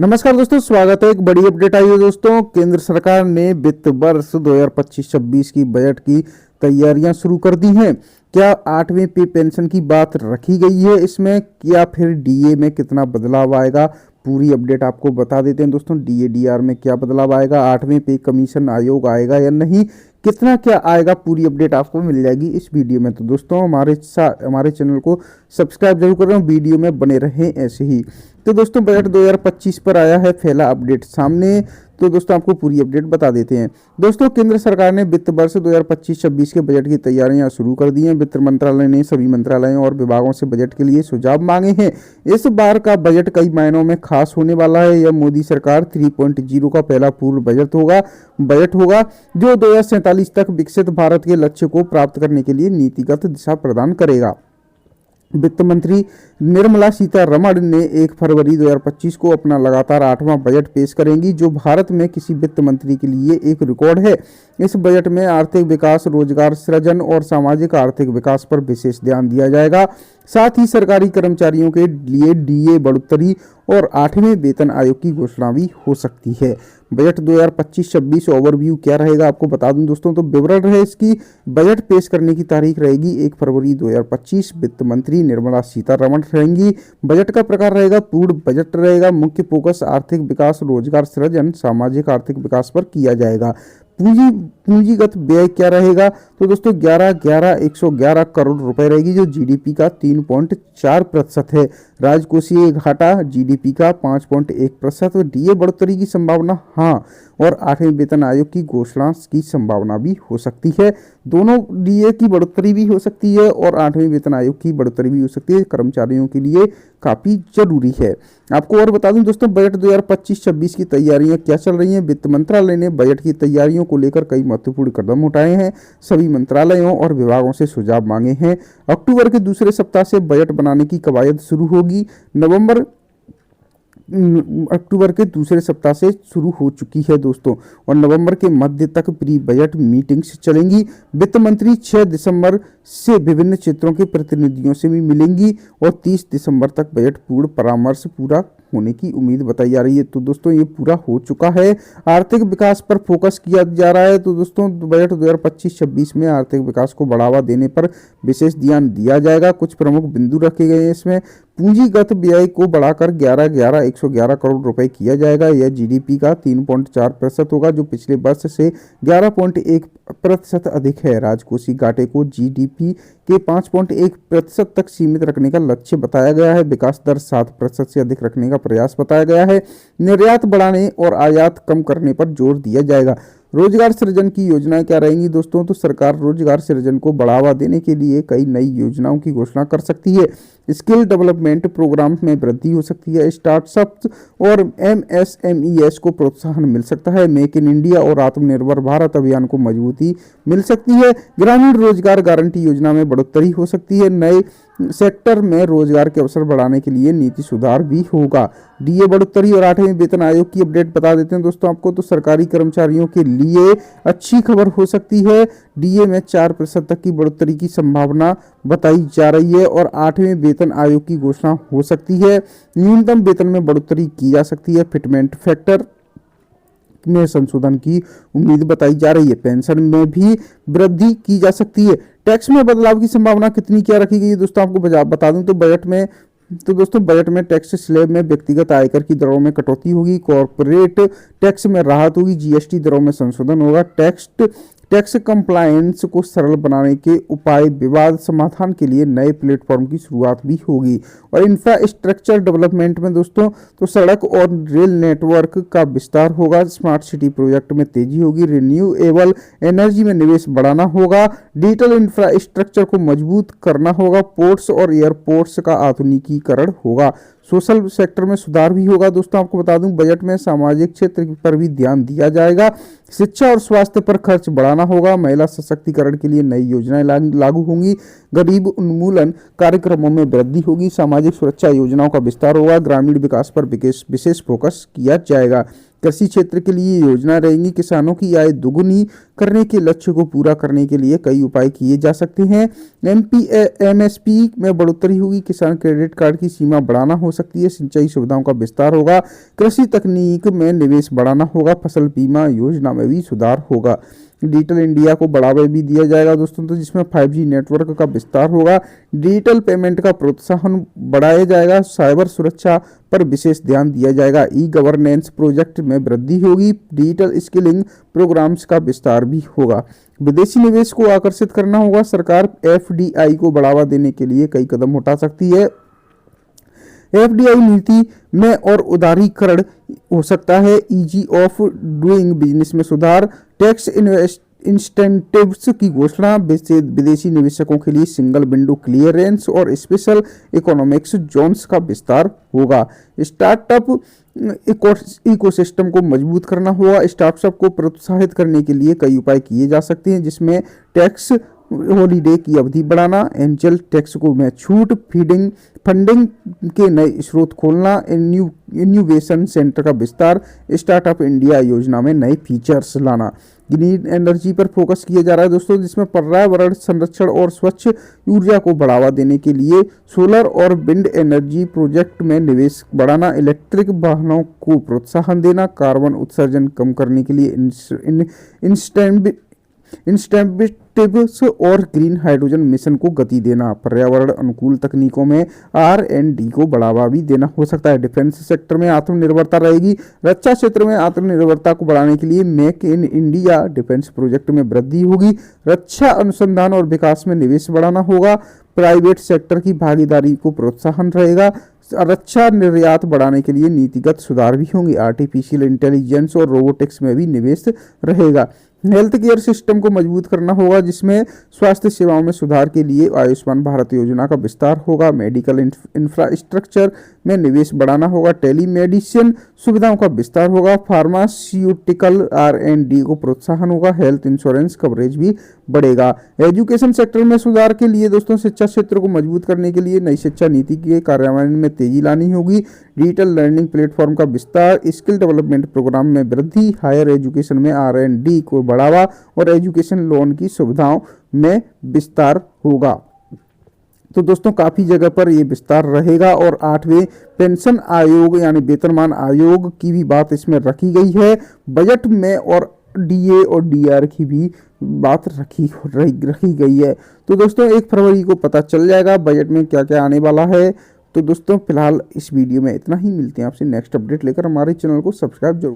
नमस्कार दोस्तों, स्वागत है। एक बड़ी अपडेट आई है दोस्तों। केंद्र सरकार ने वित्त वर्ष 2025-26 की बजट की तैयारियां शुरू कर दी हैं। क्या 8वें पे पेंशन की बात रखी गई है इसमें, या फिर डीए में कितना बदलाव आएगा, पूरी अपडेट आपको बता देते हैं दोस्तों। डीए डीआर में क्या बदलाव आएगा, 8वें पे कमीशन आयोग आएगा या नहीं, कितना क्या आएगा, पूरी अपडेट आपको मिल जाएगी इस वीडियो में। तो दोस्तों हमारे चैनल को सब्सक्राइब जरूर करें, वीडियो में बने रहें ऐसे ही। तो दोस्तों बजट 2025 पर आया है पहला अपडेट सामने। तो दोस्तों आपको पूरी अपडेट बता देते हैं। दोस्तों केंद्र सरकार ने वित्त वर्ष 2025-26 के बजट की तैयारियां शुरू कर दी हैं। वित्त मंत्रालय ने सभी मंत्रालयों और विभागों से बजट के लिए सुझाव मांगे हैं। इस बार का बजट कई मायनों में खास होने वाला है। यह मोदी सरकार 3.0 का पहला पूर्ण बजट होगा जो 2047 तक विकसित भारत के लक्ष्य को प्राप्त करने के लिए नीतिगत दिशा प्रदान करेगा। वित्त मंत्री निर्मला सीतारमण ने 1 फरवरी 2025 को अपना लगातार 8वां बजट पेश करेंगी, जो भारत में किसी वित्त मंत्री के लिए एक रिकॉर्ड है। इस बजट में आर्थिक विकास, रोजगार सृजन और सामाजिक आर्थिक विकास पर विशेष ध्यान दिया जाएगा। साथ ही सरकारी कर्मचारियों के लिए डीए बढ़ोतरी और 8वें वेतन आयोग की घोषणा भी हो सकती है। बजट 2025-26 ओवरव्यू क्या रहेगा आपको बता दूं दोस्तों। तो विवरण रहे इसकी। बजट पेश करने की तारीख रहेगी 1 फरवरी 2025। वित्त मंत्री निर्मला सीतारमण रहेंगी। बजट का प्रकार रहेगा पूर्ण बजट रहेगा। मुख्य फोकस आर्थिक विकास, रोजगार सृजन, सामाजिक आर्थिक विकास पर किया जाएगा। पूंजीगत व्यय क्या रहेगा, तो दोस्तों 111 करोड़ रुपए रहेगी, जो जीडीपी का 3.4% है। राजकोषीय घाटा जीडीपी का 5.1%। डीए बढ़ोतरी की संभावना हाँ, और 8वें वेतन आयोग की घोषणा की संभावना भी हो सकती है। दोनों डीए की बढ़ोतरी भी हो सकती है और 8वें वेतन आयोग की बढ़ोतरी भी हो सकती है। कर्मचारियों के लिए काफी जरूरी है। आपको और बता दूं दोस्तों, बजट 2025-26 की तैयारियां क्या चल रही हैं। वित्त मंत्रालय ने बजट की तैयारियों को लेकर कई महत्वपूर्ण कदम उठाए हैं। सभी मंत्रालयों और विभागों से सुझाव मांगे हैं। अक्टूबर के दूसरे सप्ताह से बजट बनाने की कवायद शुरू होगी। अक्टूबर के दूसरे सप्ताह से शुरू हो चुकी है दोस्तों, और नवंबर के मध्य तक प्री बजट मीटिंग्स चलेंगी। वित्त मंत्री 6 दिसंबर से विभिन्न क्षेत्रों के प्रतिनिधियों से भी मिलेंगी और 30 दिसंबर तक बजट पूर्ण परामर्श पूरा होने की उम्मीद बताई जा रही है। तो दोस्तों ये पूरा हो चुका है। आर्थिक विकास पर फोकस किया जा रहा है। तो दोस्तों बजट 2025-26 में आर्थिक विकास को बढ़ावा देने पर विशेष ध्यान दिया जाएगा। कुछ प्रमुख बिंदु रखे गए हैं इसमें। पूंजीगत व्यय को बढ़ाकर 111 करोड़ रुपए किया जाएगा। यह जीडीपी का 3.4% होगा, जो पिछले वर्ष से 11.1% अधिक है। राजकोषीय घाटे को जीडीपी के 5.1% तक सीमित रखने का लक्ष्य बताया गया है। विकास दर 7% से अधिक रखने का प्रयास बताया गया है। निर्यात बढ़ाने और आयात कम करने पर जोर दिया जाएगा। रोजगार सृजन की योजनाएं क्या रहेंगी दोस्तों, तो सरकार रोजगार सृजन को बढ़ावा देने के लिए कई नई योजनाओं की घोषणा कर सकती है। स्किल डेवलपमेंट प्रोग्राम में वृद्धि हो सकती है। स्टार्टअप्स और एमएसएमईएस को प्रोत्साहन मिल सकता है। मेक इन इंडिया और आत्मनिर्भर भारत अभियान को मजबूती मिल सकती है। ग्रामीण रोजगार गारंटी योजना में बढ़ोतरी हो सकती है। नए सेक्टर में रोजगार के अवसर बढ़ाने के लिए नीति सुधार भी होगा। डीए बढ़ोतरी और 8वें वेतन आयोग की अपडेट बता देते हैं दोस्तों आपको। तो सरकारी कर्मचारियों के लिए अच्छी खबर हो सकती है। डीए में 4% तक की बढ़ोतरी की संभावना बताई जा रही है और 8वें वेतन आयोग की घोषणा हो सकती है। न्यूनतम वेतन में बढ़ोतरी की जा सकती है। फिटमेंट फैक्टर में संशोधन की उम्मीद बताई जा रही है। पेंशन में भी वृद्धि की जा सकती है। टैक्स में बदलाव की संभावना कितनी क्या रखी गई है दोस्तों आपको बता दूं। तो दोस्तों बजट में टैक्स स्लैब में व्यक्तिगत आयकर की दरों में कटौती होगी। कॉर्पोरेट टैक्स में राहत होगी। जीएसटी दरों में संशोधन होगा। टैक्स कंप्लायंस को सरल बनाने के उपाय, विवाद समाधान के लिए नए प्लेटफॉर्म की शुरुआत भी होगी। और इंफ्रास्ट्रक्चर डेवलपमेंट में दोस्तों तो सड़क और रेल नेटवर्क का विस्तार होगा। स्मार्ट सिटी प्रोजेक्ट में तेजी होगी। रिन्यूएबल एनर्जी में निवेश बढ़ाना होगा। डिजिटल इंफ्रास्ट्रक्चर को मजबूत करना होगा। पोर्ट्स और एयरपोर्ट्स का आधुनिकीकरण होगा। सोशल सेक्टर में सुधार भी होगा। दोस्तों आपको बता दूं बजट में सामाजिक क्षेत्र पर भी ध्यान दिया जाएगा। शिक्षा और स्वास्थ्य पर खर्च बढ़ाना होगा। महिला सशक्तिकरण के लिए नई योजनाएं लागू होंगी। गरीब उन्मूलन कार्यक्रमों में वृद्धि होगी। सामाजिक सुरक्षा योजनाओं का विस्तार होगा। ग्रामीण विकास पर विशेष फोकस किया जाएगा। कृषि क्षेत्र के लिए योजना रहेंगी। किसानों की आय दोगुनी करने के लक्ष्य को पूरा करने के लिए कई उपाय किए जा सकते हैं। एमएसपी में बढ़ोतरी होगी। किसान क्रेडिट कार्ड की सीमा बढ़ाना हो सकती है। सिंचाई सुविधाओं का विस्तार होगा। कृषि तकनीक में निवेश बढ़ाना होगा। फसल बीमा योजना में भी सुधार होगा। डिजिटल इंडिया को बढ़ावा भी दिया जाएगा दोस्तों, तो जिसमें 5G नेटवर्क का विस्तार होगा। डिजिटल पेमेंट का प्रोत्साहन बढ़ाया जाएगा। साइबर सुरक्षा पर विशेष ध्यान दिया जाएगा। ई गवर्नेंस प्रोजेक्ट में वृद्धि होगी। डिजिटल स्किलिंग प्रोग्राम्स का विस्तार भी होगा। विदेशी निवेश को आकर्षित करना होगा। सरकार FDI को बढ़ावा देने के लिए कई कदम उठा सकती है। FDI नीति में और उदारीकरण हो सकता है। ईजी ऑफ डूइंग बिजनेस में सुधार। टैक्स इंसेंटिव्स की घोषणा। विदेशी निवेशकों के लिए सिंगल विंडो क्लियरेंस और स्पेशल इकोनॉमिक्स जोन्स का विस्तार होगा। स्टार्टअप इकोसिस्टम को मजबूत करना होगा। स्टार्टअप को प्रोत्साहित करने के लिए कई उपाय किए जा सकते हैं, जिसमें टैक्स हॉलीडे की अवधि बढ़ाना, एंजल टैक्स को में छूट, फंडिंग के नए स्रोत खोलना, इन्यूवेशन सेंटर का विस्तार, स्टार्टअप इंडिया योजना में नए फीचर्स लाना। ग्रीन एनर्जी पर फोकस किया जा रहा है दोस्तों, जिसमें पर्यावरण संरक्षण और स्वच्छ ऊर्जा को बढ़ावा देने के लिए सोलर और विंड एनर्जी प्रोजेक्ट में निवेश बढ़ाना, इलेक्ट्रिक वाहनों को प्रोत्साहन देना, कार्बन उत्सर्जन कम करने के लिए इंस्टेबिलिटीज और ग्रीन हाइड्रोजन मिशन को गति देना, पर्यावरण अनुकूल तकनीकों में R&D को बढ़ावा भी देना हो सकता है। डिफेंस सेक्टर में आत्मनिर्भरता रहेगी। रक्षा क्षेत्र में आत्मनिर्भरता को बढ़ाने के लिए make in India defence project में वृद्धि होगी। रक्षा अनुसंधान और विकास में निवेश बढ़ाना होगा। प्राइवेट सेक्टर की भागीदारी को प्रोत्साहन रहेगा। रक्षा निर्यात बढ़ाने के लिए नीतिगत सुधार भी होंगे। आर्टिफिशियल इंटेलिजेंस और रोबोटिक्स में भी निवेश रहेगा। हेल्थ केयर सिस्टम को मजबूत करना होगा, जिसमें स्वास्थ्य सेवाओं में सुधार के लिए आयुष्मान भारत योजना का विस्तार होगा। मेडिकल इंफ्रास्ट्रक्चर में निवेश बढ़ाना होगा। टेलीमेडिसिन सुविधाओं का विस्तार होगा। फार्मास्यूटिकल R&D को प्रोत्साहन होगा। हेल्थ इंश्योरेंस कवरेज भी बढ़ेगा। एजुकेशन सेक्टर में सुधार के लिए दोस्तों शिक्षा क्षेत्र को मजबूत करने के लिए नई शिक्षा नीति के कार्यान्वयन में तेजी लानी होगी। डिजिटल लर्निंग प्लेटफॉर्म का विस्तार, स्किल डेवलपमेंट प्रोग्राम में वृद्धि, हायर एजुकेशन में R&D को बढ़ावा और एजुकेशन लोन की सुविधाओं में विस्तार होगा। तो दोस्तों काफी जगह पर ये विस्तार रहेगा। और 8वें पेंशन आयोग यानी वेतनमान आयोग की भी बात इसमें रखी गई है। बजट में और DA और DR की भी बात रखी गई है। तो दोस्तों 1 फरवरी को पता चल जाएगा बजट में क्या क्या आने वाला है। तो दोस्तों फिलहाल इस वीडियो में इतना ही। मिलते हैं आपसे नेक्स्ट अपडेट लेकर। हमारे चैनल को सब्सक्राइब जरूर